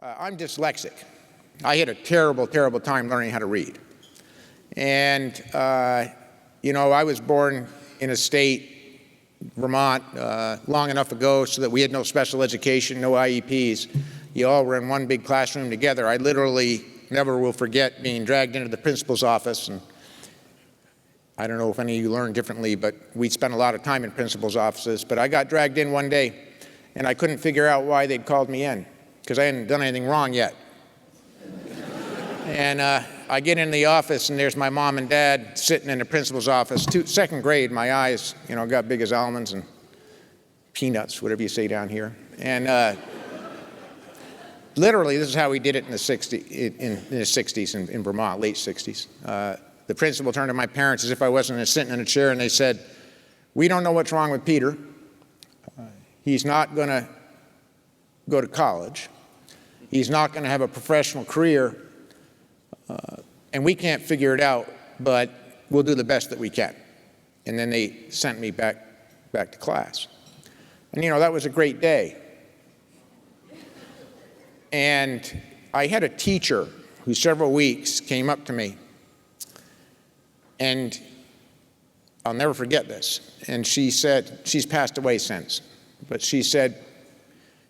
I'm dyslexic. I had a terrible, terrible time learning how to read. And, I was born in a state, Vermont, long enough ago so that we had no special education, no IEPs. You all were in one big classroom together. I literally never will forget being dragged into the principal's office. And I don't know if any of you learned differently, but we spent a lot of time in principal's offices. But I got dragged in one day, and I couldn't figure out why they'd called me in, because I hadn't done anything wrong yet. And I get in the office, and there's my mom and dad sitting in the principal's office. Second grade, my eyes, got big as almonds and peanuts, whatever you say down here. And literally, this is how we did it in the 60s in Vermont, late 60s. The principal turned to my parents as if I wasn't sitting in a chair, and they said, "We don't know what's wrong with Peter. He's not going to go to college. He's not going to have a professional career. And we can't figure it out, but we'll do the best that we can." And then they sent me back to class. And that was a great day. And I had a teacher who several weeks came up to me, and I'll never forget this. And she said, she's passed away since, but she said,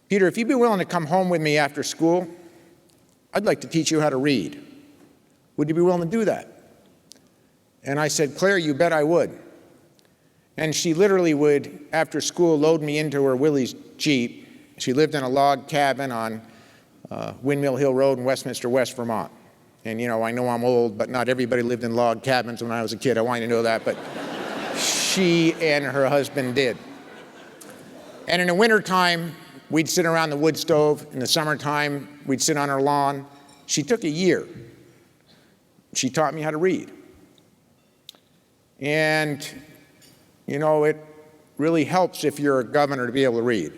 "Peter, if you'd be willing to come home with me after school, I'd like to teach you how to read. Would you be willing to do that?" And I said, "Claire, you bet I would." And she literally would, after school, load me into her Willie's Jeep. She lived in a log cabin on Windmill Hill Road in Westminster, West Vermont. And I know I'm old, but not everybody lived in log cabins when I was a kid. I want you to know that, but she and her husband did. And in the wintertime, we'd sit around the wood stove. In the summertime, we'd sit on her lawn. She took a year. She taught me how to read. And, it really helps if you're a governor to be able to read.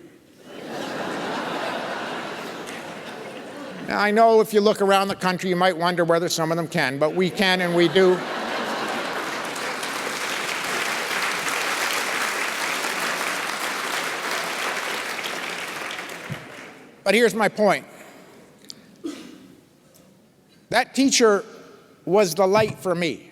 Now, I know if you look around the country, you might wonder whether some of them can, but we can and we do. But here's my point. That teacher was the light for me.